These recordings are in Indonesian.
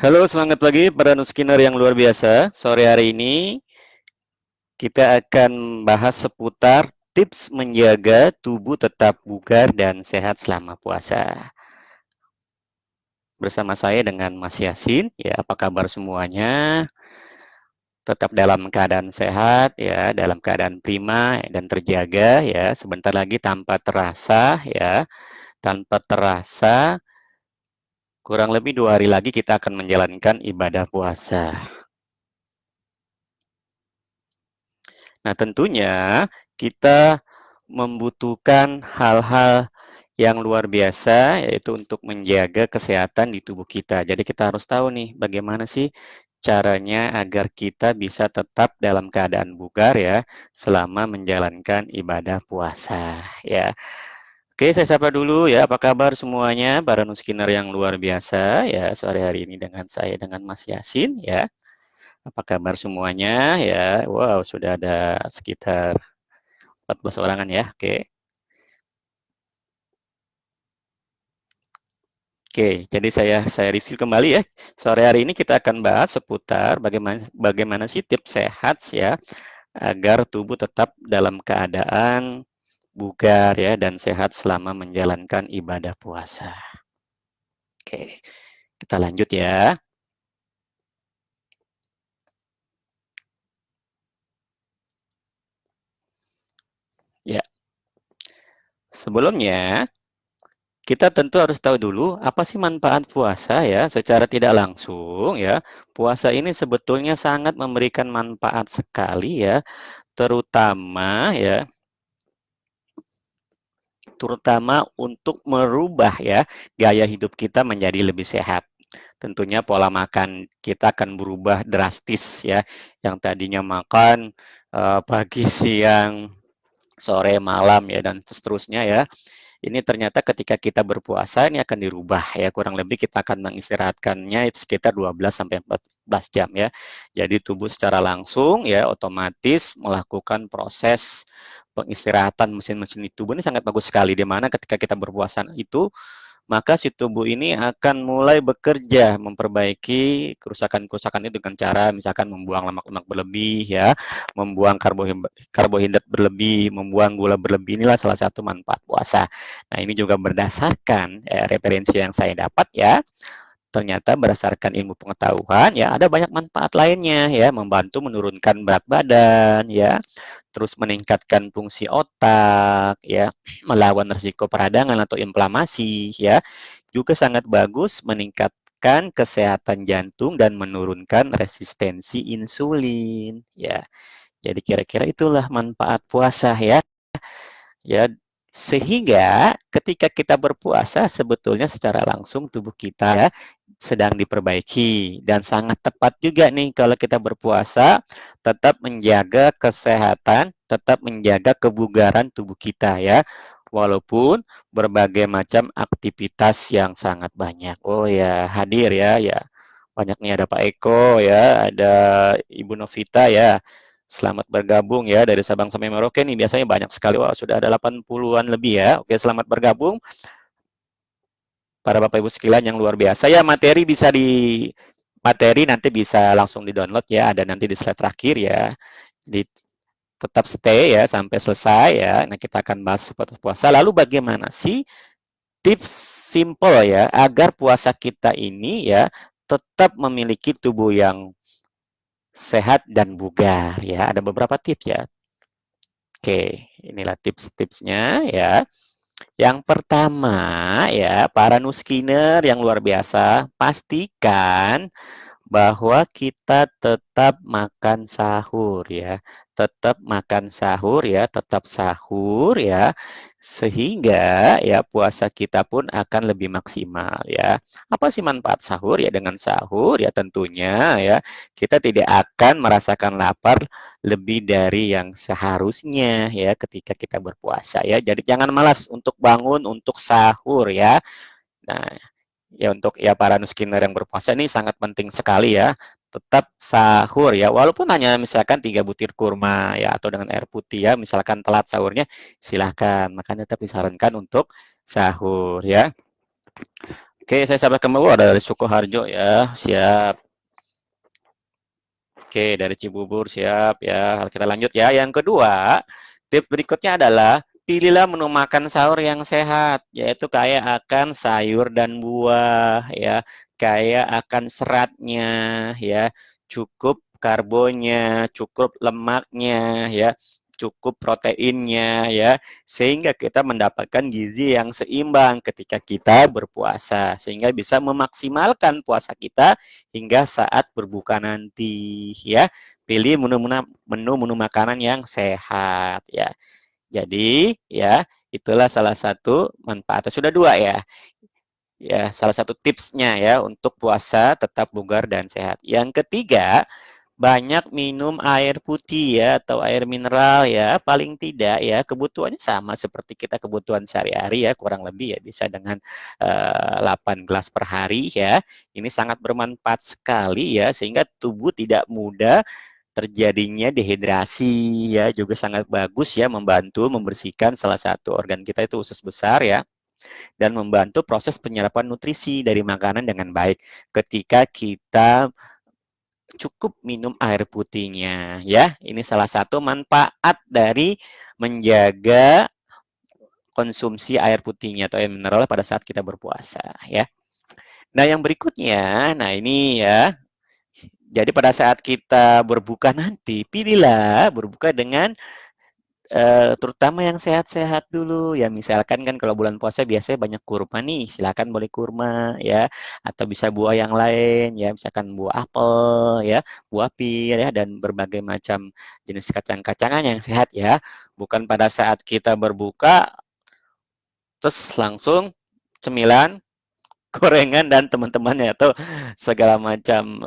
Halo, semangat pagi para nuskinner yang luar biasa. Sore hari ini kita akan bahas seputar tips menjaga tubuh tetap bugar dan sehat selama puasa. Bersama saya dengan Mas Yasin, ya apa kabar semuanya? Tetap dalam keadaan sehat, ya dalam keadaan prima dan terjaga, ya sebentar lagi tanpa terasa kurang lebih 2 hari lagi kita akan menjalankan ibadah puasa. Nah, tentunya kita membutuhkan hal-hal yang luar biasa, yaitu untuk menjaga kesehatan di tubuh kita. Jadi kita harus tahu nih, bagaimana sih caranya agar kita bisa tetap dalam keadaan bugar ya, selama menjalankan ibadah puasa ya. Oke, saya sapa dulu ya, apa kabar semuanya para nuskinner yang luar biasa ya, sore hari ini dengan Mas Yasin ya. Apa kabar semuanya ya? Wow, sudah ada sekitar 14 orangan ya. Oke. Oke, jadi saya review kembali ya. Sore hari ini kita akan bahas seputar bagaimana bagaimana sih tips sehat ya agar tubuh tetap dalam keadaan bugar ya dan sehat selama menjalankan ibadah puasa. Oke, kita lanjut ya. Ya, sebelumnya kita tentu harus tahu dulu apa sih manfaat puasa ya secara tidak langsung ya. Puasa ini sebetulnya sangat memberikan manfaat sekali ya, terutama ya, terutama untuk merubah ya gaya hidup kita menjadi lebih sehat. Tentunya pola makan kita akan berubah drastis ya. Yang tadinya makan pagi, siang, sore, malam ya dan seterusnya ya. Ini ternyata ketika kita berpuasa ini akan dirubah ya, kurang lebih kita akan mengistirahatkannya itu sekitar 12 sampai 14 jam ya. Jadi tubuh secara langsung ya otomatis melakukan proses pengistirahatan mesin-mesin di tubuh ini sangat bagus sekali, di mana ketika kita berpuasa itu maka si tubuh ini akan mulai bekerja memperbaiki kerusakan-kerusakan itu dengan cara misalkan membuang lemak-lemak berlebih ya, membuang karbohidrat berlebih, membuang gula berlebih. Inilah salah satu manfaat puasa. Nah, ini juga berdasarkan referensi yang saya dapat ya. Ternyata berdasarkan ilmu pengetahuan ya ada banyak manfaat lainnya ya, membantu menurunkan berat badan ya, terus meningkatkan fungsi otak ya, melawan risiko peradangan atau inflamasi ya. Juga sangat bagus meningkatkan kesehatan jantung dan menurunkan resistensi insulin ya. Jadi kira-kira itulah manfaat puasa ya. Ya, sehingga ketika kita berpuasa sebetulnya secara langsung tubuh kita ya sedang diperbaiki dan sangat tepat juga nih kalau kita berpuasa tetap menjaga kesehatan, tetap menjaga kebugaran tubuh kita ya. Walaupun berbagai macam aktivitas yang sangat banyak. Oh ya, hadir ya, ya. Banyak nih ada Pak Eko ya, ada Ibu Novita ya. Selamat bergabung ya dari Sabang sampai Merauke nih biasanya banyak sekali. Wah, sudah ada 80-an lebih ya. Oke, selamat bergabung para Bapak Ibu sekalian yang luar biasa. Ya, materi nanti bisa langsung di-download ya, ada nanti di slide terakhir ya. Jadi tetap stay ya sampai selesai ya. Nah, kita akan bahas seputar puasa. Lalu bagaimana sih tips simple ya agar puasa kita ini ya tetap memiliki tubuh yang sehat dan bugar ya. Ada beberapa tips ya. Oke, inilah tips-tipsnya ya. Yang pertama ya, para nuskiner yang luar biasa, pastikan bahwa kita tetap makan sahur ya. Tetap makan sahur ya, tetap sahur ya. Sehingga ya puasa kita pun akan lebih maksimal ya. Apa sih manfaat sahur ya? Dengan sahur ya tentunya ya kita tidak akan merasakan lapar lebih dari yang seharusnya ya ketika kita berpuasa ya. Jadi jangan malas untuk bangun untuk sahur ya. Nah, ya untuk ya para nuskiner yang berpuasa ini sangat penting sekali ya. Tetap sahur ya, walaupun hanya misalkan 3 butir kurma ya atau dengan air putih ya, misalkan telat sahurnya silahkan, makanya tetap disarankan untuk sahur ya. Oke, saya sampaikan bahwa ada dari Sukoharjo ya. Siap. Oke, dari Cibubur siap ya. Kita lanjut ya. Yang kedua, tips berikutnya adalah pilihlah menu makan sahur yang sehat, yaitu kaya akan sayur dan buah ya, kaya akan seratnya ya, cukup karbonnya, cukup lemaknya ya, cukup proteinnya ya, sehingga kita mendapatkan gizi yang seimbang ketika kita berpuasa, sehingga bisa memaksimalkan puasa kita hingga saat berbuka nanti ya. Pilih menu-menu makanan yang sehat ya. Jadi ya, itulah salah satu manfaatnya. Sudah dua ya. Ya, salah satu tipsnya ya untuk puasa tetap bugar dan sehat. Yang ketiga, banyak minum air putih ya atau air mineral ya, paling tidak ya kebutuhannya sama seperti kita kebutuhan sehari-hari ya, kurang lebih ya bisa dengan 8 gelas per hari ya. Ini sangat bermanfaat sekali ya, sehingga tubuh tidak mudah terjadinya dehidrasi ya, juga sangat bagus ya, membantu membersihkan salah satu organ kita itu usus besar ya, dan membantu proses penyerapan nutrisi dari makanan dengan baik ketika kita cukup minum air putihnya ya. Ini salah satu manfaat dari menjaga konsumsi air putihnya atau air mineral pada saat kita berpuasa ya. Nah, yang berikutnya, nah ini ya. Jadi pada saat kita berbuka nanti, pilihlah berbuka dengan terutama yang sehat-sehat dulu ya, misalkan kan kalau bulan puasa biasanya banyak kurma nih, silakan boleh kurma ya, atau bisa buah yang lain ya, misalkan buah apel ya, buah pir ya, dan berbagai macam jenis kacang-kacangan yang sehat ya. Bukan pada saat kita berbuka terus langsung cemilan, gorengan dan teman-temannya atau segala macam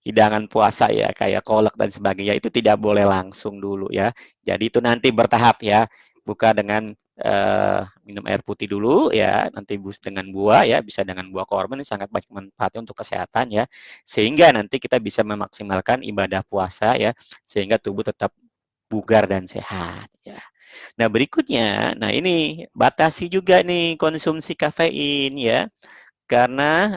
hidangan puasa ya kayak kolak dan sebagainya, itu tidak boleh langsung dulu ya. Jadi itu nanti bertahap ya. Buka dengan minum air putih dulu ya, nanti bus dengan buah ya, bisa dengan buah korma, ini sangat banyak manfaatnya untuk kesehatan ya. Sehingga nanti kita bisa memaksimalkan ibadah puasa ya, sehingga tubuh tetap bugar dan sehat ya. Nah, berikutnya, nah ini batasi juga nih konsumsi kafein ya. Karena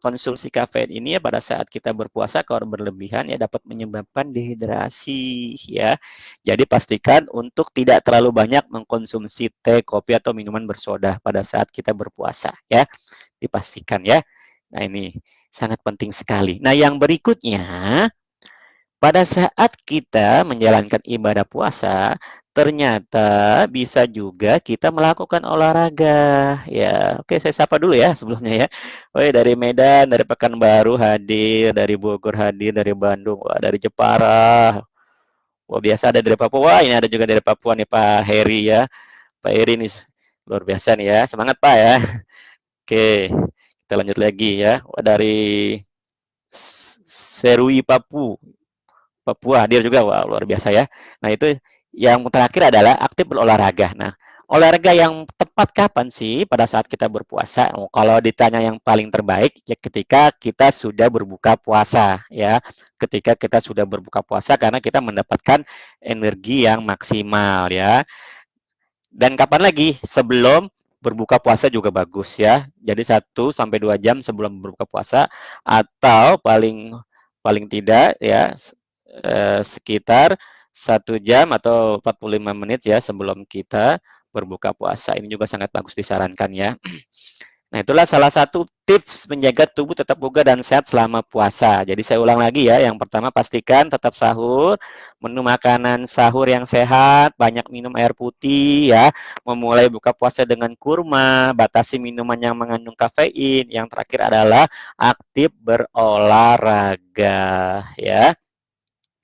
konsumsi kafein ini ya pada saat kita berpuasa kalau berlebihan ya dapat menyebabkan dehidrasi ya. Jadi pastikan untuk tidak terlalu banyak mengkonsumsi teh, kopi atau minuman bersoda pada saat kita berpuasa ya. Dipastikan ya. Nah, ini sangat penting sekali. Nah, yang berikutnya, pada saat kita menjalankan ibadah puasa, ternyata bisa juga kita melakukan olahraga. Ya, oke, saya sapa dulu ya sebelumnya ya. Woi, dari Medan, dari Pekanbaru hadir, dari Bogor hadir, dari Bandung, wah, dari Jepara. Wah, biasa ada dari Papua. Wah, ini ada juga dari Papua nih Pak Heri ya. Pak Heri nih luar biasa nih ya. Semangat Pak ya. Oke, kita lanjut lagi ya. Wah, dari Serui Papua hadir juga, wah luar biasa ya. Nah, itu yang terakhir adalah aktif berolahraga. Nah, olahraga yang tepat kapan sih pada saat kita berpuasa? Oh, kalau ditanya yang paling terbaik ya ketika kita sudah berbuka puasa ya. Ketika kita sudah berbuka puasa karena kita mendapatkan energi yang maksimal ya. Dan kapan lagi? Sebelum berbuka puasa juga bagus ya. Jadi 1 sampai 2 jam sebelum berbuka puasa, atau paling paling tidak ya sekitar 1 jam atau 45 menit ya sebelum kita berbuka puasa. Ini juga sangat bagus disarankan ya. Nah, itulah salah satu tips menjaga tubuh tetap bugar dan sehat selama puasa. Jadi saya ulang lagi ya, yang pertama pastikan tetap sahur, menu makanan sahur yang sehat, banyak minum air putih ya, memulai buka puasa dengan kurma, batasi minuman yang mengandung kafein, yang terakhir adalah aktif berolahraga ya.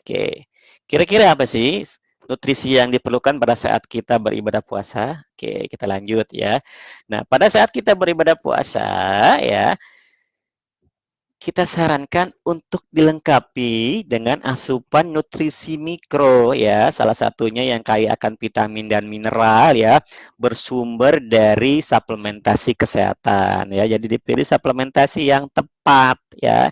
Oke, kira-kira apa sih nutrisi yang diperlukan pada saat kita beribadah puasa? Oke, kita lanjut ya. Nah, pada saat kita beribadah puasa ya, kita sarankan untuk dilengkapi dengan asupan nutrisi mikro ya, salah satunya yang kaya akan vitamin dan mineral ya, bersumber dari suplementasi kesehatan ya. Jadi dipilih suplementasi yang tepat ya,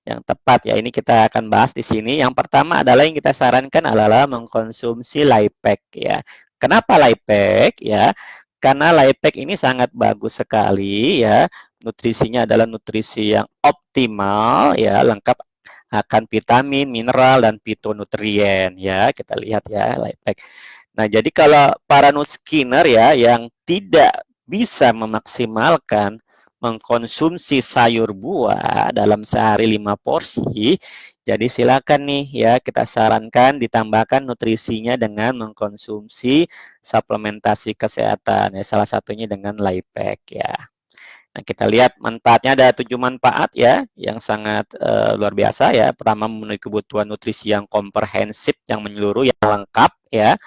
yang tepat ya. Ini kita akan bahas di sini. Yang pertama adalah yang kita sarankan adalah mengkonsumsi Lipek ya. Kenapa Lipek ya? karena Lifepack ini sangat bagus sekali ya. Nutrisinya adalah nutrisi yang optimal ya, lengkap akan vitamin, mineral dan fitonutrien ya. Kita lihat ya Lifepack. Nah, jadi kalau para nuskinner ya yang tidak bisa memaksimalkan mengkonsumsi sayur buah dalam sehari 5 porsi, jadi silakan nih ya kita sarankan ditambahkan nutrisinya dengan mengkonsumsi suplementasi kesehatan ya, salah satunya dengan Lifepack ya. Nah, kita lihat manfaatnya, ada 7 manfaat ya yang sangat luar biasa ya. Pertama, memenuhi kebutuhan nutrisi yang komprehensif, yang menyeluruh, yang lengkap ya.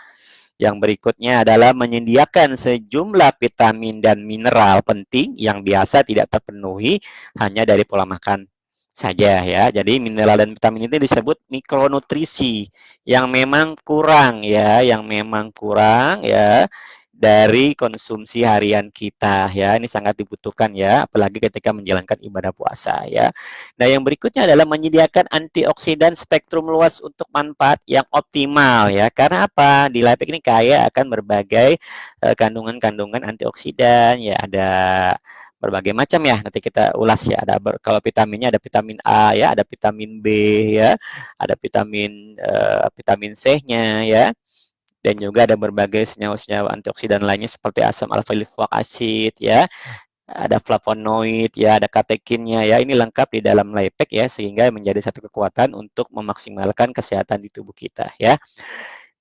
Yang berikutnya adalah menyediakan sejumlah vitamin dan mineral penting yang biasa tidak terpenuhi hanya dari pola makan saja ya. Jadi mineral dan vitamin itu disebut mikronutrisi yang memang kurang ya, dari konsumsi harian kita ya. Ini sangat dibutuhkan ya, apalagi ketika menjalankan ibadah puasa ya. Nah, yang berikutnya adalah menyediakan antioksidan spektrum luas untuk manfaat yang optimal ya. Karena apa? Di Lifepack ini kaya akan berbagai kandungan-kandungan antioksidan ya, ada berbagai macam ya. Nanti kita ulas ya. Ada kalau vitaminnya ada vitamin A ya, ada vitamin B ya, ada vitamin C-nya ya, dan juga ada berbagai senyawa-senyawa antioksidan lainnya seperti asam alfa lipoic acid ya, ada flavonoid ya, ada katekinnya ya. Ini lengkap di dalam Lifepack ya, sehingga menjadi satu kekuatan untuk memaksimalkan kesehatan di tubuh kita ya.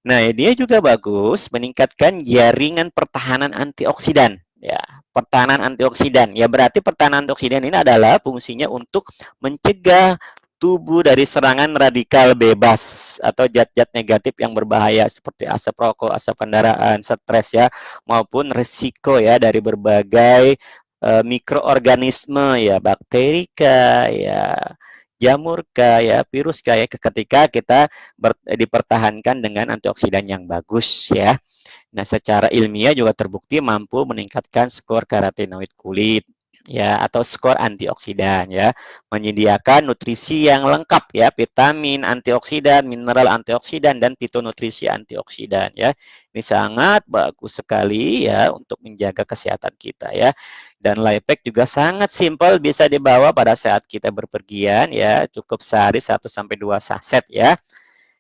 Nah, dia juga bagus meningkatkan jaringan pertahanan antioksidan ya. Pertahanan antioksidan ya, berarti pertahanan antioksidan ini adalah fungsinya untuk mencegah tubuh dari serangan radikal bebas atau zat-zat negatif yang berbahaya seperti asap rokok, asap kendaraan, stres ya, maupun risiko ya dari berbagai mikroorganisme ya, bakteri ya, jamur ya, virus ya, ketika kita dipertahankan dengan antioksidan yang bagus ya. Nah, secara ilmiah juga terbukti mampu meningkatkan skor karotenoid kulit ya, atau skor antioksidan ya, menyediakan nutrisi yang lengkap ya, vitamin, antioksidan, mineral antioksidan dan fitonutrisi antioksidan ya. Ini sangat bagus sekali ya untuk menjaga kesehatan kita ya. Dan Lifepack juga sangat simpel, bisa dibawa pada saat kita berpergian ya, cukup sehari 1 sampai 2 saset ya.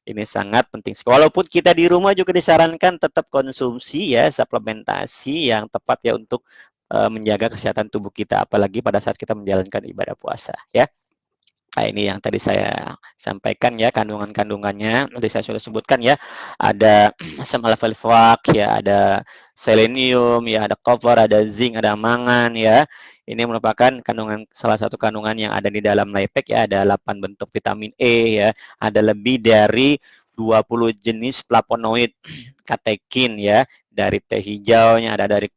Ini sangat penting. Walaupun kita di rumah juga disarankan tetap konsumsi ya suplementasi yang tepat ya untuk menjaga kesehatan tubuh kita, apalagi pada saat kita menjalankan ibadah puasa ya. Nah, ini yang tadi saya sampaikan ya, kandungan-kandungannya tadi saya sudah sebutkan ya. Ada asam alfa lipoic ya, ada selenium ya, ada copper, ada zinc, ada mangan ya. Ini merupakan kandungan, salah satu kandungan yang ada di dalam Lifepack ya, ada 8 bentuk vitamin E ya, ada lebih dari 20 jenis flavonoid, katekin ya, dari teh hijaunya, ada dari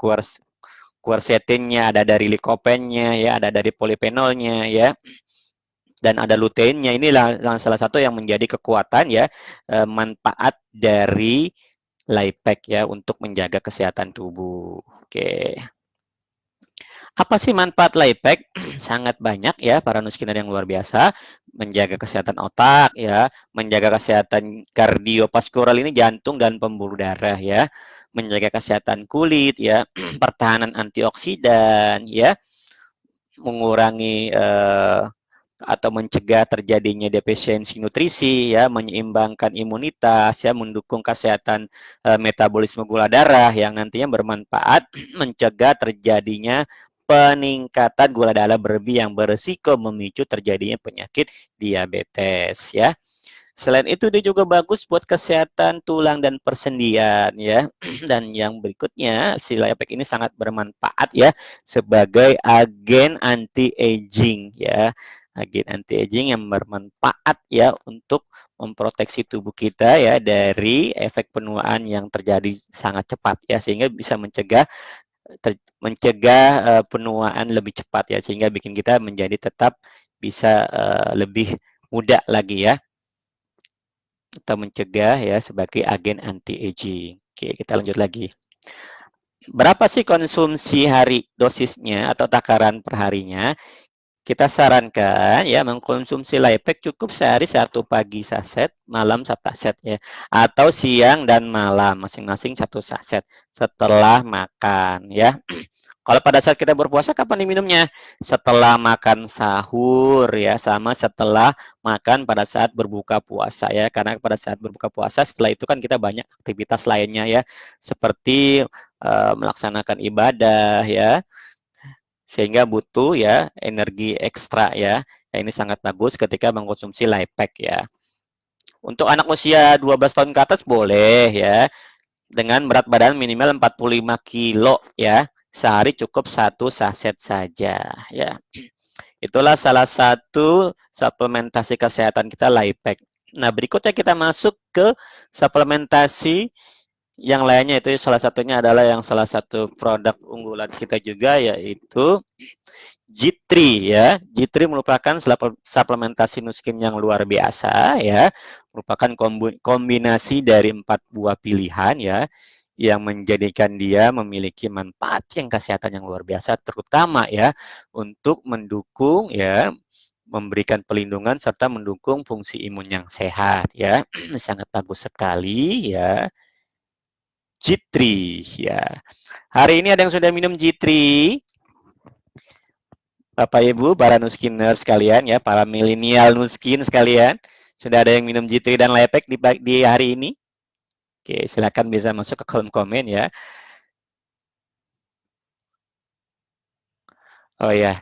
quercetinnya, ada dari likopennya ya, ada dari polifenolnya ya, dan ada luteinnya. Inilah salah satu yang menjadi kekuatan ya, manfaat dari Lifepack ya untuk menjaga kesehatan tubuh. Oke. Apa sih manfaat Lifepack? Sangat banyak ya, para nuskinner yang luar biasa. Menjaga kesehatan otak ya, menjaga kesehatan kardiovaskular, ini jantung dan pembuluh darah ya, menjaga kesehatan kulit ya, pertahanan antioksidan ya, mengurangi atau mencegah terjadinya defisiensi nutrisi ya, menyeimbangkan imunitas ya, mendukung kesehatan metabolisme gula darah yang nantinya bermanfaat mencegah terjadinya peningkatan gula darah berlebih yang berisiko memicu terjadinya penyakit diabetes ya. Selain itu dia juga bagus buat kesehatan tulang dan persendian ya. Dan yang berikutnya, si Lifepack ini sangat bermanfaat ya sebagai agen anti-aging ya. Agen anti-aging yang bermanfaat ya untuk memproteksi tubuh kita ya dari efek penuaan yang terjadi sangat cepat ya, sehingga bisa mencegah penuaan lebih cepat ya, sehingga bikin kita menjadi tetap bisa lebih muda lagi ya, atau mencegah ya sebagai agen anti-aging. Oke, kita lanjut lagi. Berapa sih konsumsi hari dosisnya atau takaran perharinya? kita sarankan ya mengkonsumsi Lipek cukup sehari 1 pagi 1 saset, malam 1 saset ya. Atau siang dan malam masing-masing 1 saset setelah makan ya. Kalau pada saat kita berpuasa kapan diminumnya? Setelah makan sahur ya, sama setelah makan pada saat berbuka puasa ya. Karena pada saat berbuka puasa setelah itu kan kita banyak aktivitas lainnya ya, seperti melaksanakan ibadah ya, sehingga butuh ya energi ekstra ya. Ya ini sangat bagus ketika mengkonsumsi Lipek ya. Untuk anak usia 12 tahun ke atas boleh ya, dengan berat badan minimal 45 kilo ya. Sehari cukup 1 saset saja ya. Itulah salah satu suplementasi kesehatan kita Lipek. Nah, berikutnya kita masuk ke suplementasi yang lainnya, itu salah satunya adalah yang salah satu produk unggulan kita juga, yaitu G3 ya. G3 merupakan suplementasi nuskin yang luar biasa ya. Merupakan kombinasi dari 4 buah pilihan ya, yang menjadikan dia memiliki manfaat yang kesehatan yang luar biasa, terutama ya untuk mendukung ya, memberikan pelindungan serta mendukung fungsi imun yang sehat ya. Sangat bagus sekali ya. G3 ya. Hari ini ada yang sudah minum G3? Bapak Ibu, para nuskiner sekalian ya, para milenial nuskin sekalian, sudah ada yang minum G3 dan Lipek di hari ini? Oke, silakan bisa masuk ke kolom komen ya. Oh ya,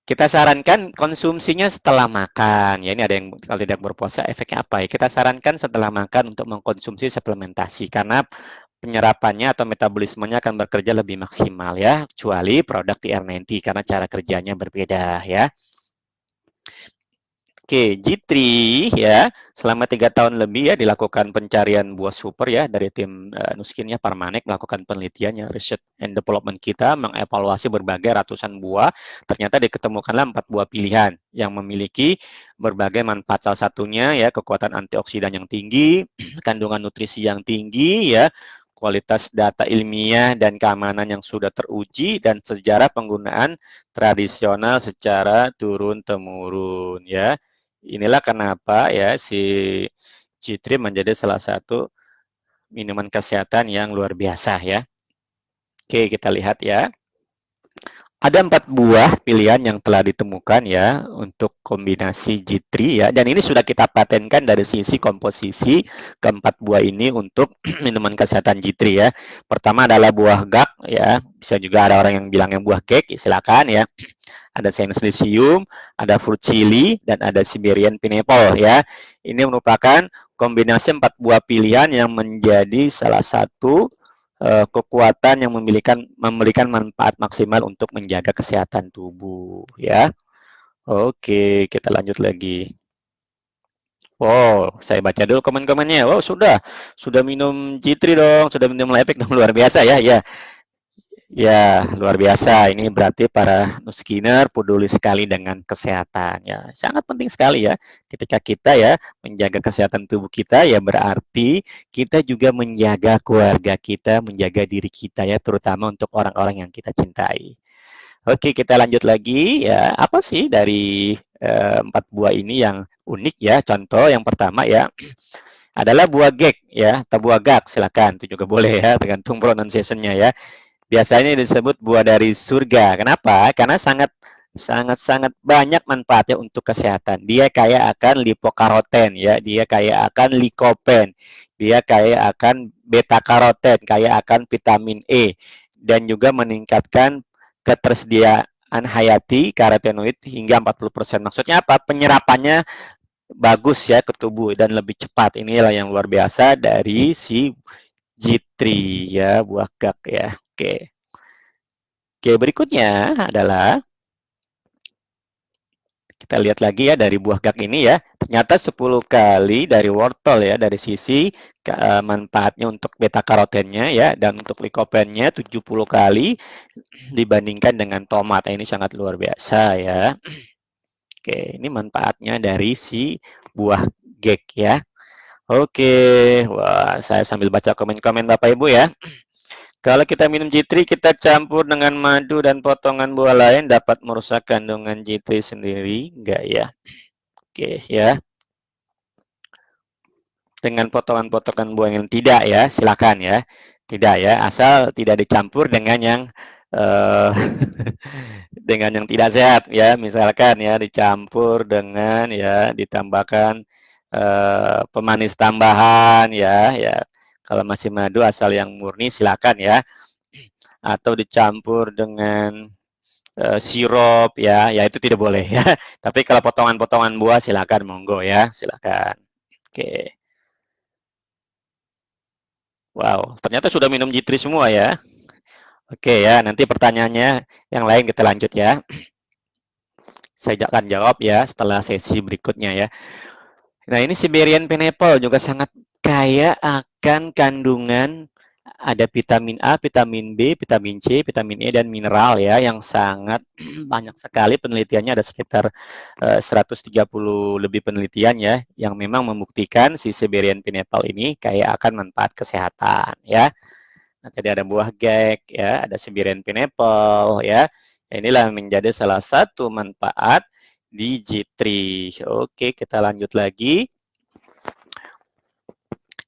kita sarankan konsumsinya setelah makan. Ya, ini ada yang kalau tidak berpuasa efeknya apa ya? Kita sarankan setelah makan untuk mengkonsumsi suplementasi karena penyerapannya atau metabolismenya akan bekerja lebih maksimal ya, kecuali produk TR90 karena cara kerjanya berbeda ya. Oke, G3 ya, selama 3 tahun lebih ya dilakukan pencarian buah super ya dari tim Nuskinnya Parmanek, melakukan penelitian ya, research and development kita mengevaluasi berbagai ratusan buah, ternyata diketemukanlah 4 buah pilihan yang memiliki berbagai manfaat. Salah satunya ya kekuatan antioksidan yang tinggi, kandungan nutrisi yang tinggi ya, kualitas data ilmiah dan keamanan yang sudah teruji, dan sejarah penggunaan tradisional secara turun-temurun ya. Inilah kenapa ya si G3 menjadi salah satu minuman kesehatan yang luar biasa ya. Oke, kita lihat ya. Ada 4 buah pilihan yang telah ditemukan ya untuk kombinasi G3 ya, dan ini sudah kita patenkan dari sisi komposisi ke 4 buah ini untuk minuman kesehatan G3 ya. Pertama adalah buah gak ya, bisa juga ada orang yang bilang yang buah cake, silakan ya. Ada Chinese Lycium, ada fruit chili, dan ada Siberian pineapple ya. Ini merupakan kombinasi 4 buah pilihan yang menjadi salah satu kekuatan yang memberikan manfaat maksimal untuk menjaga kesehatan tubuh ya. Oke, kita lanjut lagi. Wow, saya baca dulu komen-komennya. Wow, sudah minum G3 dong, sudah minum Lipek dong, luar biasa ya. Ya, ya, luar biasa. Ini berarti para nuskiner peduli sekali dengan kesehatan. Ya, sangat penting sekali ya. Ketika kita ya menjaga kesehatan tubuh kita, ya berarti kita juga menjaga keluarga kita, menjaga diri kita ya, terutama untuk orang-orang yang kita cintai. Oke, kita lanjut lagi ya. Apa sih dari 4 buah ini yang unik ya? Contoh yang pertama ya adalah buah gek ya, atau buah gak, silakan. Itu juga boleh ya, tergantung pronunciation-nya ya. Biasanya disebut buah dari surga. Kenapa? Karena sangat banyak manfaatnya untuk kesehatan. Dia kaya akan lipokaroten ya, dia kaya akan likopen, dia kaya akan beta karoten, kaya akan vitamin E, dan juga meningkatkan ketersediaan hayati karotenoid hingga 40%. Maksudnya apa? Penyerapannya bagus ya ke tubuh dan lebih cepat. Inilah yang luar biasa dari si G3 ya, buah gak ya. Oke. Oke, berikutnya adalah kita lihat lagi ya dari buah gak ini ya. Ternyata 10 kali dari wortel ya, dari sisi manfaatnya untuk beta karotennya ya, dan untuk likopennya 70 kali dibandingkan dengan tomat. Ini sangat luar biasa ya. Oke, ini manfaatnya dari si buah gek ya. Oke, wah saya sambil baca komen-komen Bapak Ibu ya. Kalau kita minum G3, kita campur dengan madu dan potongan buah lain dapat merusak kandungan G3 sendiri, enggak ya? Oke ya. Dengan potongan-potongan buah yang tidak ya, silakan ya. Tidak ya, asal tidak dicampur dengan yang uh, dengan yang tidak sehat ya. Misalkan ya dicampur dengan ya ditambahkan pemanis tambahan ya, ya. Kalau masih madu asal yang murni silakan ya. Atau dicampur dengan sirup ya, ya itu tidak boleh ya. Tapi kalau potongan-potongan buah silakan monggo ya, silakan. Oke. Wow, ternyata sudah minum G3 semua ya. Oke ya, nanti pertanyaannya yang lain kita lanjut ya. Saya akan jawab ya setelah sesi berikutnya ya. Nah, ini Siberian pineapple juga sangat kaya akan kandungan ada vitamin A, vitamin B, vitamin C, vitamin E, dan mineral ya yang sangat banyak sekali penelitiannya ada sekitar 130 lebih penelitian ya yang memang membuktikan si Siberian pineapple ini kaya akan manfaat kesehatan ya. Nah, tadi ada buah gek ya, ada Siberian pineapple ya. Inilah menjadi salah satu manfaat di G3. Oke, kita lanjut lagi.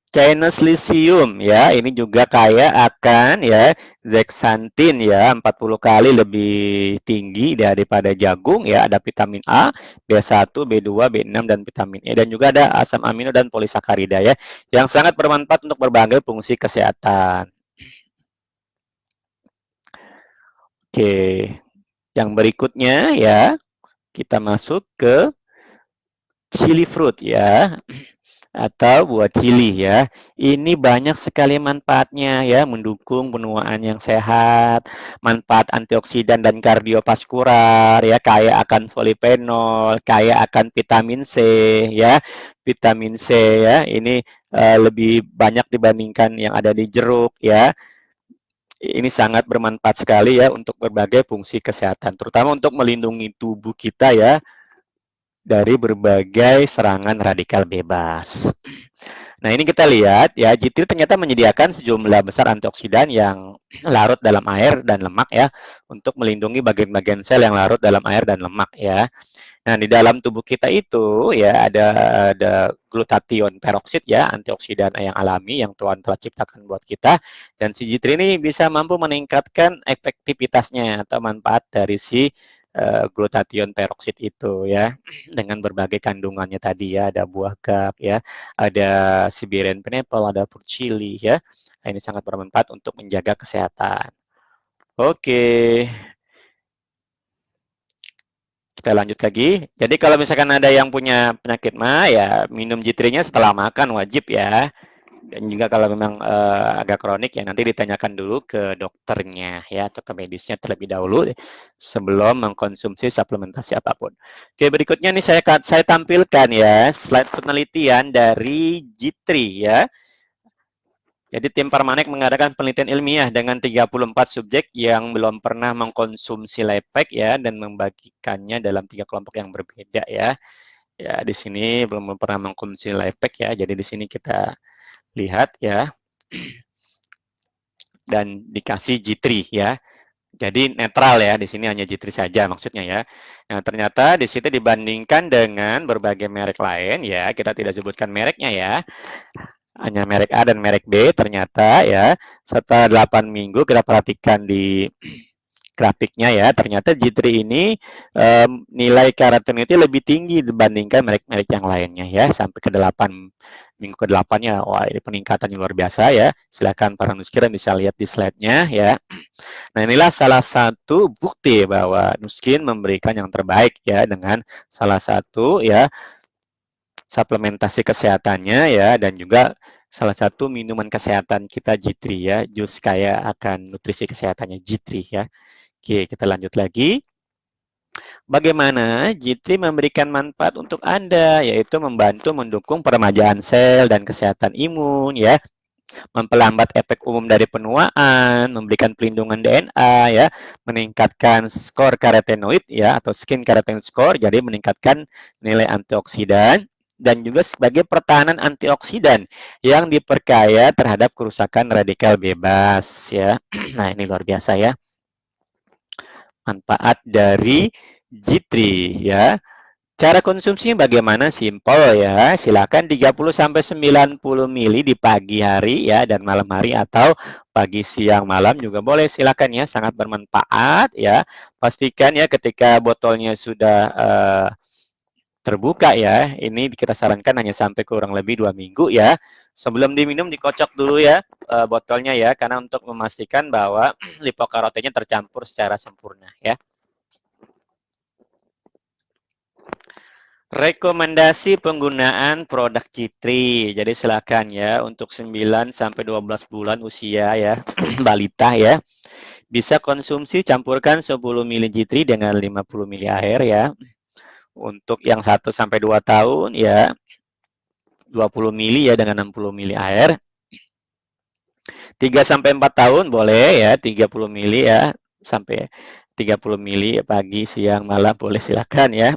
Chinese Lycium ya, ini juga kaya akan ya zeaxanthin ya, 40 kali lebih tinggi daripada jagung ya, ada vitamin A, B1, B2, B6 dan vitamin E dan juga ada asam amino dan polisakarida ya yang sangat bermanfaat untuk berbagai fungsi kesehatan. Oke, yang berikutnya ya, kita masuk ke chili fruit ya. Atau buah cili ya. Ini banyak sekali manfaatnya ya, mendukung penuaan yang sehat, manfaat antioksidan dan kardiovaskular ya, kaya akan polifenol, kaya akan vitamin C ya. Vitamin C ya, ini lebih banyak dibandingkan yang ada di jeruk ya. Ini sangat bermanfaat sekali ya untuk berbagai fungsi kesehatan, terutama untuk melindungi tubuh kita ya dari berbagai serangan radikal bebas. Nah, ini kita lihat ya, jitil ternyata menyediakan sejumlah besar antioksidan yang larut dalam air dan lemak ya, untuk melindungi bagian-bagian sel yang larut dalam air dan lemak ya. Nah, di dalam tubuh kita itu ya ada glutathione peroksid ya, antioksidan yang alami yang Tuhan telah ciptakan buat kita. Dan si G3 ini bisa mampu meningkatkan efektivitasnya atau manfaat dari si glutathione peroksid itu ya, dengan berbagai kandungannya tadi ya, ada buah gak ya, ada Siberian pineapple, ada fruit chili ya. Nah, ini sangat bermanfaat untuk menjaga kesehatan. Oke. Kita lanjut lagi. Jadi kalau misalkan ada yang punya penyakit mah ya minum G3-nya setelah makan wajib ya. Dan juga kalau memang agak kronik ya nanti ditanyakan dulu ke dokternya ya atau ke medisnya terlebih dahulu sebelum mengkonsumsi suplementasi apapun. Oke, berikutnya nih saya tampilkan ya slide penelitian dari G3 ya. Jadi tim Parmanek mengadakan penelitian ilmiah dengan 34 subjek yang belum pernah mengkonsumsi lepek ya dan membagikannya dalam 3 kelompok yang berbeda ya. Ya, di sini belum pernah mengkonsumsi lepek ya. Jadi di sini kita lihat ya dan dikasih G3 ya. Jadi netral ya, di sini hanya G3 saja maksudnya ya. Nah, ternyata di situ dibandingkan dengan berbagai merek lain ya, kita tidak sebutkan mereknya ya. Hanya merek A dan merek B ternyata ya setelah 8 minggu kita perhatikan di grafiknya ya ternyata G3 ini nilai karotenoidnya lebih tinggi dibandingkan merek-merek yang lainnya ya sampai ke 8 minggu ke 8-nya. Wah, ini peningkatan yang luar biasa ya. Silakan para nuskira bisa lihat di slide-nya ya. Nah, inilah salah satu bukti bahwa Nuskin memberikan yang terbaik ya dengan salah satu ya suplementasi kesehatannya ya dan juga salah satu minuman kesehatan kita G3 ya, jus kaya akan nutrisi kesehatannya G3 ya. Oke, kita lanjut lagi. Bagaimana G3 memberikan manfaat untuk Anda, yaitu membantu mendukung peremajaan sel dan kesehatan imun ya, memperlambat efek umum dari penuaan, memberikan pelindungan DNA ya, meningkatkan skor karotenoid ya atau skin carotenoid score, jadi meningkatkan nilai antioksidan dan juga sebagai pertahanan antioksidan yang diperkaya terhadap kerusakan radikal bebas ya. Nah, ini luar biasa ya. Manfaat dari G3 ya. Cara konsumsinya bagaimana? Simpel ya. Silakan 30 sampai 90 mili di pagi hari ya dan malam hari atau pagi, siang, malam juga boleh. Silakan ya, sangat bermanfaat ya. Pastikan ya ketika botolnya sudah terbuka ya. Ini kita sarankan hanya sampai kurang lebih 2 minggu ya. Sebelum diminum dikocok dulu ya botolnya ya, karena untuk memastikan bahwa lipokarotenya tercampur secara sempurna ya. Rekomendasi penggunaan produk G3. Jadi silakan ya untuk 9 sampai 12 bulan usia ya balita ya. Bisa konsumsi campurkan 10 mili G3 dengan 50 mili air ya. Untuk yang 1 sampai 2 tahun ya 20 mili ya dengan 60 mili air. 3 sampai 4 tahun boleh ya 30 mili ya sampai 30 mili pagi, siang, malam boleh silakan ya.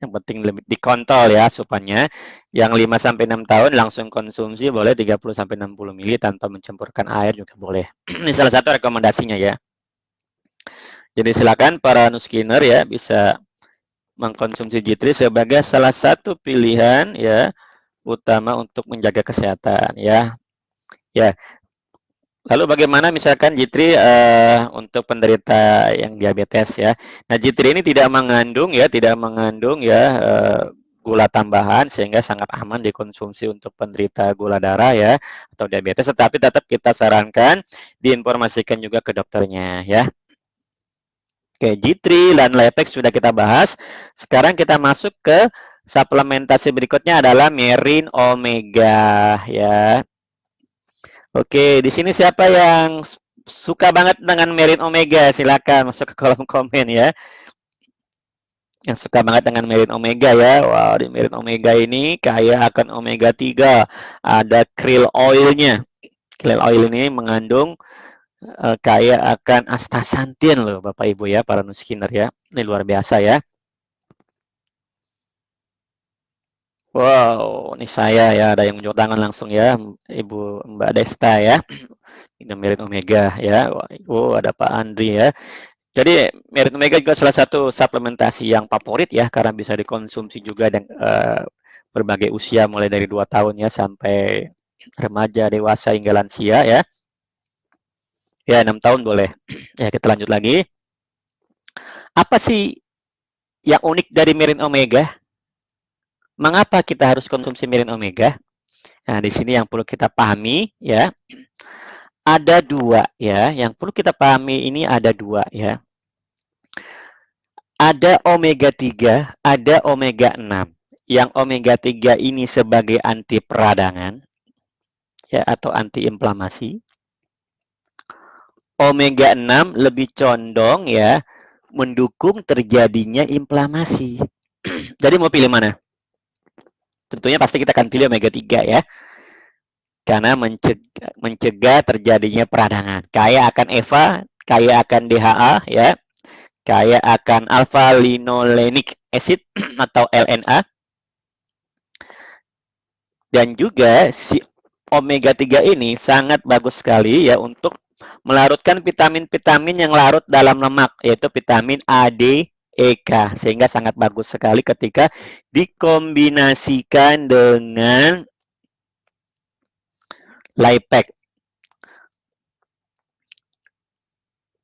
Yang penting lebih dikontrol ya asupannya. Yang 5 sampai 6 tahun langsung konsumsi boleh 30 sampai 60 mili tanpa mencampurkan air juga boleh. Ini salah satu rekomendasinya ya. Jadi silakan para nuskinner ya bisa mengkonsumsi G3 sebagai salah satu pilihan ya utama untuk menjaga kesehatan ya. Ya, lalu bagaimana misalkan G3 untuk penderita yang diabetes ya. Nah, G3 ini tidak mengandung ya gula tambahan sehingga sangat aman dikonsumsi untuk penderita gula darah ya atau diabetes, tetapi tetap kita sarankan diinformasikan juga ke dokternya ya. Oke, G3 dan Lepex sudah kita bahas. Sekarang kita masuk ke suplementasi berikutnya adalah Merin Omega ya. Oke, di sini siapa yang suka banget dengan Merin Omega? Silakan masuk ke kolom komen ya. Yang suka banget dengan Merin Omega ya. Wow, di Merin Omega ini kaya akan omega 3. Ada krill oilnya. Krill oil ini mengandung kaya akan astaxanthin loh Bapak Ibu ya, para nuskinner ya. Ini luar biasa ya. Wow, ini saya ya, ada yang menunjuk tangan langsung ya, Ibu Mbak Desta ya. Ini Merin Omega ya. Oh, ada Pak Andri ya. Jadi Merit Omega juga salah satu suplementasi yang favorit ya karena bisa dikonsumsi juga dengan berbagai usia mulai dari 2 tahun ya sampai remaja, dewasa hingga lansia ya. Ya 6 tahun boleh. Ya kita lanjut lagi. Apa sih yang unik dari Merit Omega? Mengapa kita harus konsumsi Merit Omega? Nah, di sini yang perlu kita pahami ya. Ada dua ya, yang perlu kita pahami ini ada dua ya. Ada omega 3, ada omega 6. Yang omega 3 ini sebagai anti peradangan ya atau anti inflamasi. Omega 6 lebih condong ya mendukung terjadinya inflamasi. Jadi mau pilih mana? Tentunya pasti kita akan pilih omega 3 ya. Karena mencegah terjadinya peradangan. Kaya akan EVA, kaya akan DHA ya, kaya akan alpha linolenic acid atau LNA. Dan juga si omega 3 ini sangat bagus sekali ya untuk melarutkan vitamin-vitamin yang larut dalam lemak, yaitu vitamin A, D, E, K, sehingga sangat bagus sekali ketika dikombinasikan dengan Lipec.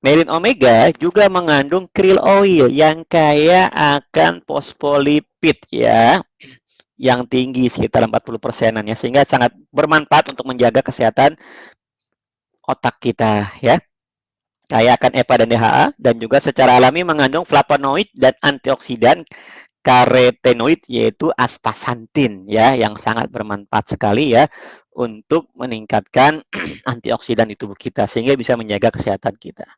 Merin Omega juga mengandung krill oil yang kaya akan fosfolipid ya, yang tinggi sekitar 40%-an ya, sehingga sangat bermanfaat untuk menjaga kesehatan otak kita ya. Kaya akan EPA dan DHA dan juga secara alami mengandung flavonoid dan antioksidan karotenoid yaitu astaxanthin ya yang sangat bermanfaat sekali ya untuk meningkatkan antioksidan di tubuh kita sehingga bisa menjaga kesehatan kita.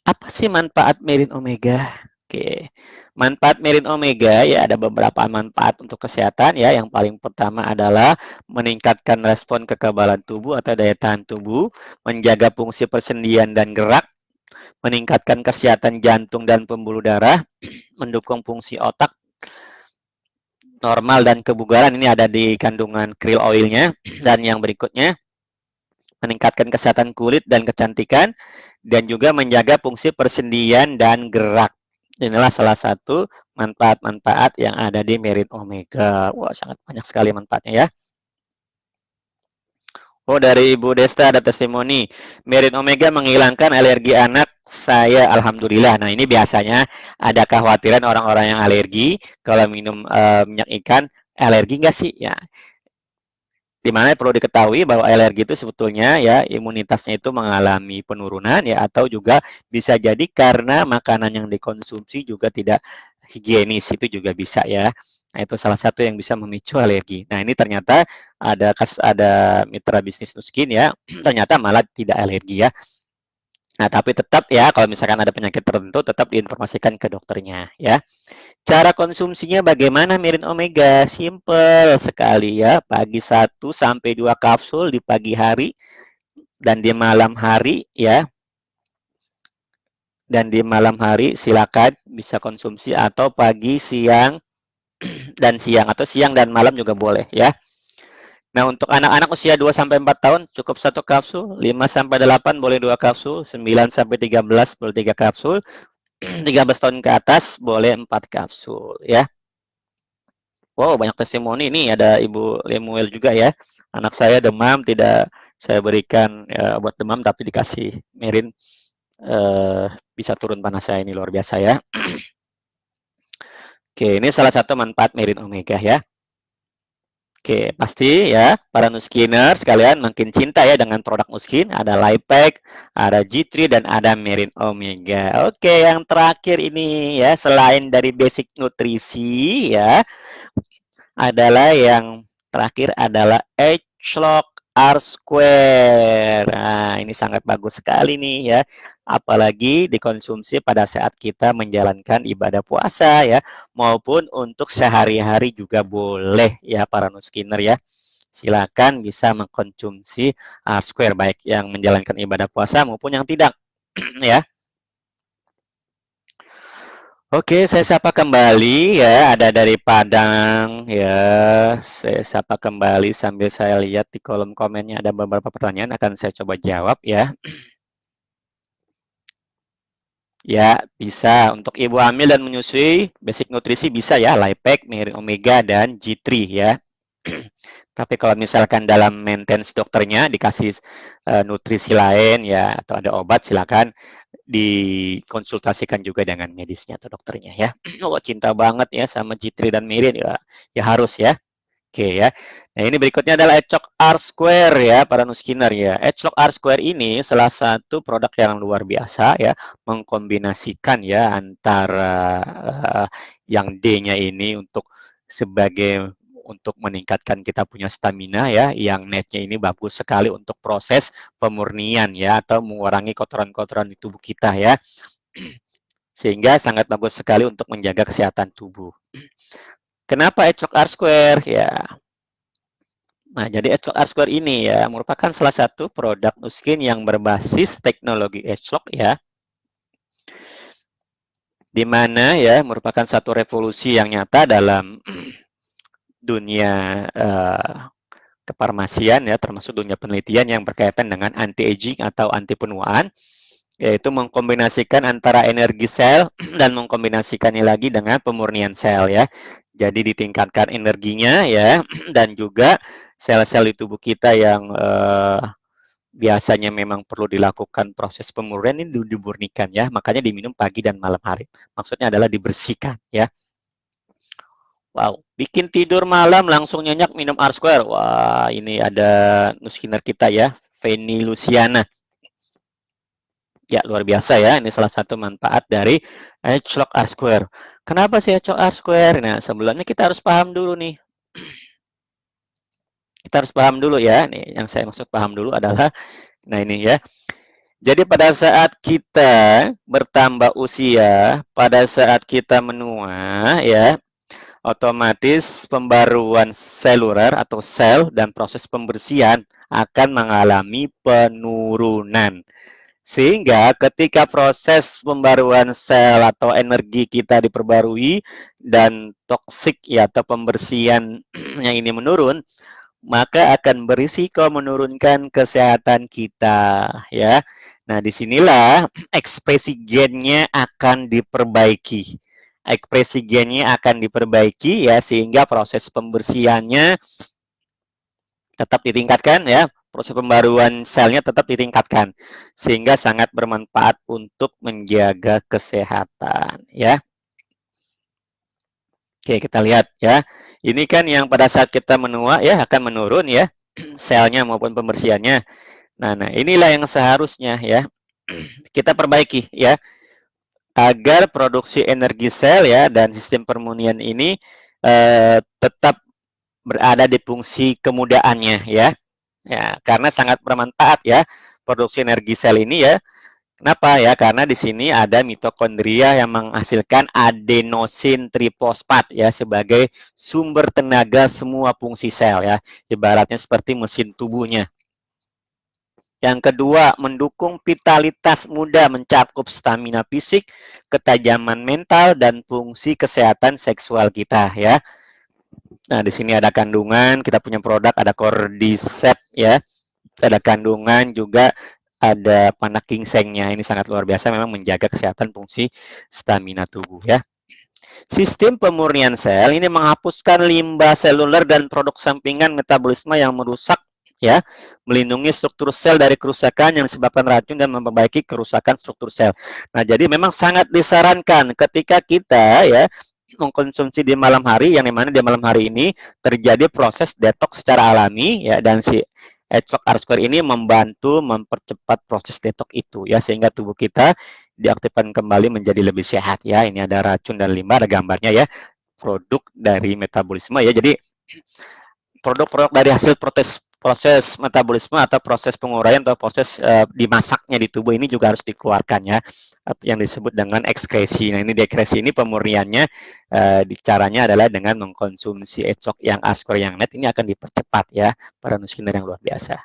Apa sih manfaat Merin Omega? Oke. Manfaat Merin Omega ya ada beberapa manfaat untuk kesehatan ya. Yang paling pertama adalah meningkatkan respon kekebalan tubuh atau daya tahan tubuh, menjaga fungsi persendian dan gerak, meningkatkan kesehatan jantung dan pembuluh darah, mendukung fungsi otak, normal dan kebugaran ini ada di kandungan krill oilnya. Dan yang berikutnya, meningkatkan kesehatan kulit dan kecantikan, dan juga menjaga fungsi persendian dan gerak. Inilah salah satu manfaat-manfaat yang ada di Merit Omega. Wah, sangat banyak sekali manfaatnya ya. Oh, dari Ibu Desta ada testimoni. Merit Omega menghilangkan alergi anak saya, alhamdulillah. Nah, ini biasanya ada kekhawatiran orang-orang yang alergi kalau minum minyak ikan, alergi nggak sih? Ya, di mana perlu diketahui bahwa alergi itu sebetulnya ya imunitasnya itu mengalami penurunan ya, atau juga bisa jadi karena makanan yang dikonsumsi juga tidak higienis, itu juga bisa ya. Nah, itu salah satu yang bisa memicu alergi. Nah, ini ternyata ada mitra bisnis Nuskin ya, ternyata malah tidak alergi ya. Nah, tapi tetap ya kalau misalkan ada penyakit tertentu tetap diinformasikan ke dokternya ya. Cara konsumsinya bagaimana Mirin Omega? Simple sekali ya. Pagi 1 sampai 2 kapsul di pagi hari dan di malam hari ya. Dan di malam hari silakan bisa konsumsi, atau pagi, siang dan siang, atau siang dan malam juga boleh ya. Nah, untuk anak-anak usia 2 sampai 4 tahun cukup 1 kapsul, 5 sampai 8 boleh 2 kapsul, 9 sampai 13 boleh 3 kapsul, 13 tahun ke atas boleh 4 kapsul ya. Wow, banyak testimoni nih. Ada Ibu Lemuel juga ya. Anak saya demam, tidak saya berikan obat demam, tapi dikasih Merin, bisa turun panas saya, ini luar biasa ya. Oke, ini salah satu manfaat Merin Omega ya. Oke, pasti ya para Nuskiner sekalian makin cinta ya dengan produk Nuskin. Ada Lifepack, ada G3, dan ada Merin Omega. Oke, yang terakhir ini ya, selain dari basic nutrisi ya, adalah yang terakhir adalah H-Lock R Square. Nah, ini sangat bagus sekali nih ya. Apalagi dikonsumsi pada saat kita menjalankan ibadah puasa ya, maupun untuk sehari-hari juga boleh ya para nuskiner ya. Silakan bisa mengkonsumsi R Square baik yang menjalankan ibadah puasa maupun yang tidak ya. Oke, saya sapa kembali ya, ada dari Padang ya. Saya sapa kembali sambil saya lihat di kolom komennya ada beberapa pertanyaan, akan saya coba jawab ya. Ya, bisa untuk ibu hamil dan menyusui, basic nutrisi bisa ya, Lifepack, Mirin Omega, dan G3 ya. Tapi kalau misalkan dalam maintenance dokternya dikasih nutrisi lain ya, atau ada obat, silakan dikonsultasikan juga dengan medisnya atau dokternya ya. Oh, cinta banget ya sama G3 dan Mirin ya. Ya harus ya. Oke ya. Nah, ini berikutnya adalah Edgelock R Square ya, para Nuskiner ya. Edgelock R Square ini salah satu produk yang luar biasa ya, mengkombinasikan ya antara yang D-nya ini untuk meningkatkan kita punya stamina ya, yang net-nya ini bagus sekali untuk proses pemurnian ya, atau mengurangi kotoran-kotoran di tubuh kita ya. Sehingga sangat bagus sekali untuk menjaga kesehatan tubuh. Kenapa Edgelock R Square ya? Nah, jadi Edgelock R Square ini ya merupakan salah satu produk Nuskin yang berbasis teknologi Edgelock ya, di mana ya merupakan satu revolusi yang nyata dalam dunia kefarmasian ya, termasuk dunia penelitian yang berkaitan dengan anti-aging atau anti penuaan, yaitu mengkombinasikan antara energi sel dan mengkombinasikannya lagi dengan pemurnian sel ya. Jadi ditingkatkan energinya ya, dan juga sel-sel di tubuh kita yang biasanya memang perlu dilakukan proses pemurnian ini dimurnikan ya. Makanya diminum pagi dan malam hari. Maksudnya adalah dibersihkan ya. Wow, bikin tidur malam langsung nyenyak minum R Square. Wah, ini ada nuskiner kita ya, Feni Luciana. Ya, luar biasa ya. Ini salah satu manfaat dari H-Lock R Square. Kenapa sih H-Lock R Square? Nah, sebelumnya kita harus paham dulu nih. Kita harus paham dulu ya. Nih, yang saya maksud paham dulu adalah, nah ini ya. Jadi pada saat kita bertambah usia, pada saat kita menua ya, otomatis pembaruan seluler atau sel dan proses pembersihan akan mengalami penurunan. Sehingga ketika proses pembaruan sel atau energi kita diperbarui dan toksik ya atau pembersihan yang ini menurun, maka akan berisiko menurunkan kesehatan kita ya. Nah, disinilah ekspresi gennya akan diperbaiki. Ekspresi gennya akan diperbaiki ya sehingga proses pembersihannya tetap ditingkatkan ya. Proses pembaruan selnya tetap ditingkatkan sehingga sangat bermanfaat untuk menjaga kesehatan ya. Oke, kita lihat ya. Ini kan yang pada saat kita menua ya akan menurun ya selnya maupun pembersihannya. Nah, inilah yang seharusnya ya kita perbaiki ya agar produksi energi sel ya dan sistem permunian ini tetap berada di fungsi kemudaannya ya. Ya, karena sangat bermanfaat ya produksi energi sel ini ya. Kenapa ya? Karena di sini ada mitokondria yang menghasilkan adenosin trifosfat ya sebagai sumber tenaga semua fungsi sel ya. Ibaratnya seperti mesin tubuhnya. Yang kedua, mendukung vitalitas muda mencakup stamina fisik, ketajaman mental, dan fungsi kesehatan seksual kita ya. Nah, di sini ada kandungan, kita punya produk, ada cordyceps ya. Ada kandungan juga ada panak gingsengnya. Ini sangat luar biasa memang menjaga kesehatan fungsi stamina tubuh ya. Sistem pemurnian sel ini menghapuskan limbah seluler dan produk sampingan metabolisme yang merusak ya, melindungi struktur sel dari kerusakan yang disebabkan racun dan memperbaiki kerusakan struktur sel. Nah, jadi memang sangat disarankan ketika kita ya mengkonsumsi di malam hari yang dimana di malam hari ini terjadi proses detoks secara alami ya dan si Ecok R-Square ini membantu mempercepat proses detox itu ya sehingga tubuh kita diaktifkan kembali menjadi lebih sehat ya. Ini ada racun dan limbah, ada gambarnya ya. Produk dari metabolisme ya. Jadi produk-produk dari hasil proses metabolisme atau proses penguraian atau proses dimasaknya di tubuh ini juga harus dikeluarkan ya yang disebut dengan ekskresi. Nah, ini dekresi ini pemurniannya caranya adalah dengan mengkonsumsi ecok yang askor yang net ini akan dipercepat ya para nusiner yang luar biasa.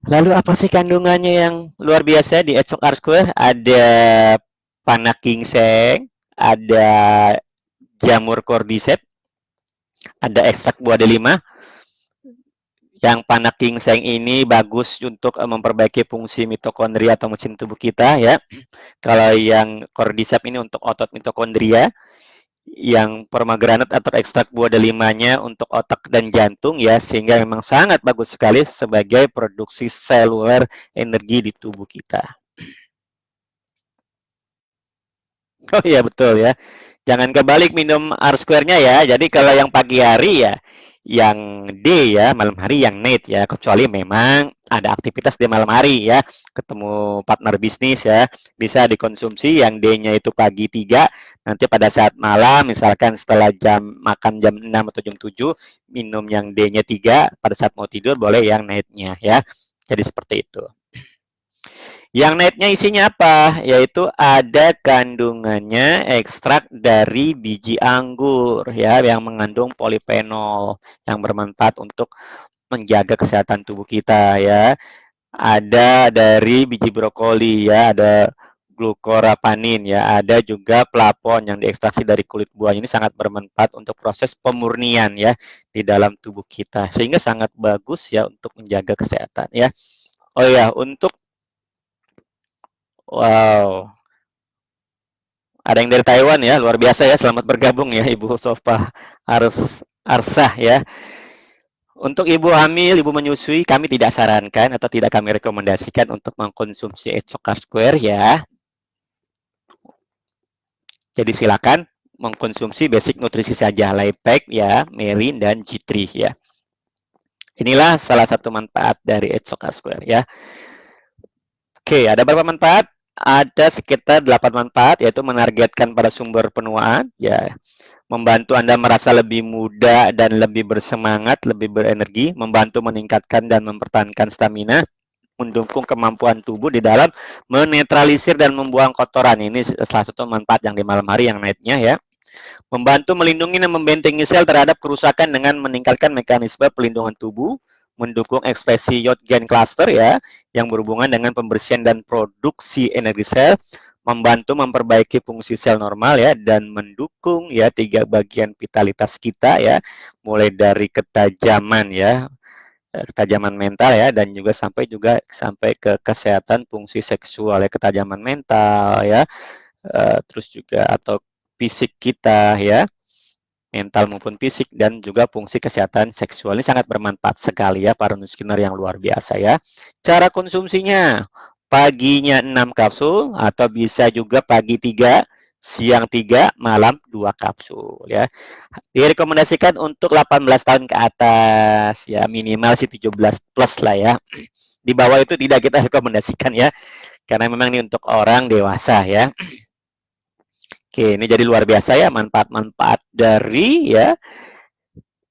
Lalu apa sih kandungannya yang luar biasa di ecok R-Square? Ada panak ginseng, ada jamur cordyceps, ada ekstrak buah delima. Yang panak ginseng ini bagus untuk memperbaiki fungsi mitokondria atau mesin tubuh kita ya. Kalau yang cordyceps ini untuk otot mitokondria, yang pomegranate atau ekstrak buah delimanya untuk otak dan jantung ya, sehingga memang sangat bagus sekali sebagai produksi seluler energi di tubuh kita. Oh iya betul ya. Jangan kebalik minum R square-nya ya. Jadi kalau yang pagi hari ya yang D ya, malam hari yang night ya. Kecuali memang ada aktivitas di malam hari ya, ketemu partner bisnis ya, bisa dikonsumsi yang D-nya itu pagi 3, nanti pada saat malam misalkan setelah makan jam 6 atau jam 7 minum yang D-nya 3, pada saat mau tidur boleh yang night-nya ya. Jadi seperti itu. Yang netnya isinya apa? Yaitu ada kandungannya ekstrak dari biji anggur ya yang mengandung polifenol yang bermanfaat untuk menjaga kesehatan tubuh kita ya. Ada dari biji brokoli ya, ada glukorapanin ya, ada juga plafon yang diekstraksi dari kulit buah. Ini sangat bermanfaat untuk proses pemurnian ya di dalam tubuh kita. Sehingga sangat bagus ya untuk menjaga kesehatan ya. Oh ya, untuk wow, ada yang dari Taiwan ya, luar biasa ya. Selamat bergabung ya Ibu Sofa Arsah ya. Untuk ibu hamil, ibu menyusui, kami tidak sarankan atau tidak kami rekomendasikan untuk mengkonsumsi Ecokar Square ya. Jadi silakan mengkonsumsi basic nutrisi saja, Lipek ya, Merin dan G3 ya. Inilah salah satu manfaat dari Ecokar Square ya. Oke, ada berapa manfaat? Ada sekitar 8 manfaat, yaitu menargetkan pada sumber penuaan, ya, membantu Anda merasa lebih muda dan lebih bersemangat, lebih berenergi, membantu meningkatkan dan mempertahankan stamina, mendukung kemampuan tubuh di dalam menetralisir dan membuang kotoran. Ini salah satu manfaat yang di malam hari yang naiknya ya. Membantu melindungi dan membentengi sel terhadap kerusakan dengan meningkatkan mekanisme pelindungan tubuh, mendukung ekspresi ion gain cluster ya, yang berhubungan dengan pembersihan dan produksi energi sel, membantu memperbaiki fungsi sel normal ya, dan mendukung ya 3 bagian vitalitas kita ya, mulai dari ketajaman ya, ketajaman mental ya, dan juga sampai ke kesehatan fungsi seksual ya, ketajaman mental ya, terus juga atau fisik kita ya, mental maupun fisik, dan juga fungsi kesehatan seksual. Ini sangat bermanfaat sekali ya para nuskinner yang luar biasa ya. Cara konsumsinya, paginya 6 kapsul atau bisa juga pagi 3, siang 3, malam 2 kapsul ya. Direkomendasikan untuk 18 tahun ke atas ya, minimal sih 17 plus lah ya. Di bawah itu tidak kita rekomendasikan ya, karena memang ini untuk orang dewasa ya. Oke, ini jadi luar biasa ya manfaat-manfaat dari ya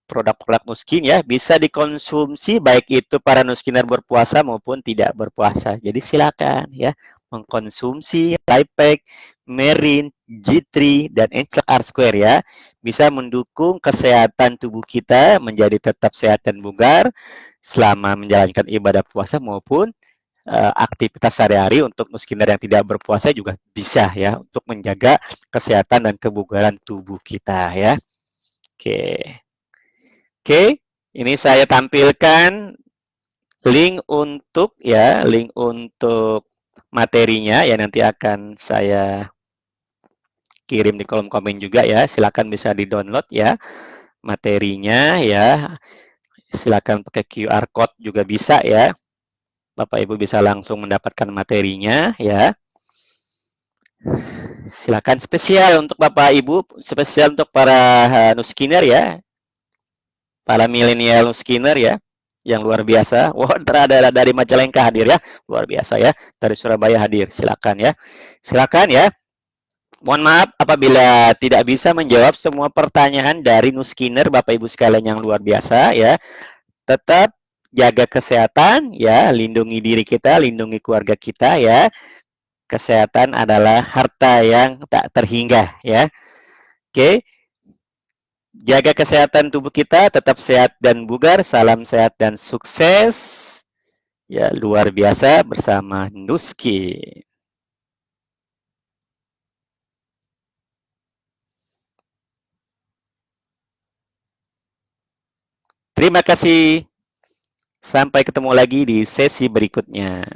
produk-produk Nuskin ya, bisa dikonsumsi baik itu para Nuskiner berpuasa maupun tidak berpuasa. Jadi silakan ya mengkonsumsi Lifepack, Merin, G3 dan Enclok R Square ya. Bisa mendukung kesehatan tubuh kita menjadi tetap sehat dan bugar selama menjalankan ibadah puasa maupun aktivitas sehari-hari. Untuk Nuskiner yang tidak berpuasa juga bisa ya untuk menjaga kesehatan dan kebugaran tubuh kita ya. Oke. Oke, ini saya tampilkan link untuk materinya ya, nanti akan saya kirim di kolom komen juga ya. Silakan bisa di-download ya materinya ya. Silakan pakai QR code juga bisa ya. Bapak Ibu bisa langsung mendapatkan materinya ya. Silakan, spesial untuk Bapak Ibu, spesial untuk para Nuskiner ya, para milenial Skinner ya, yang luar biasa. Wah, terada dari Majalengka hadir ya, luar biasa ya. Dari Surabaya hadir, silakan ya, silakan ya. Mohon maaf apabila tidak bisa menjawab semua pertanyaan dari Nuskiner, Bapak Ibu sekalian yang luar biasa ya. Tetap jaga kesehatan ya, lindungi diri kita, lindungi keluarga kita ya. Kesehatan adalah harta yang tak terhingga ya. Oke. Jaga kesehatan tubuh kita, tetap sehat dan bugar. Salam sehat dan sukses. Ya, luar biasa bersama Nuski. Terima kasih. Sampai ketemu lagi di sesi berikutnya.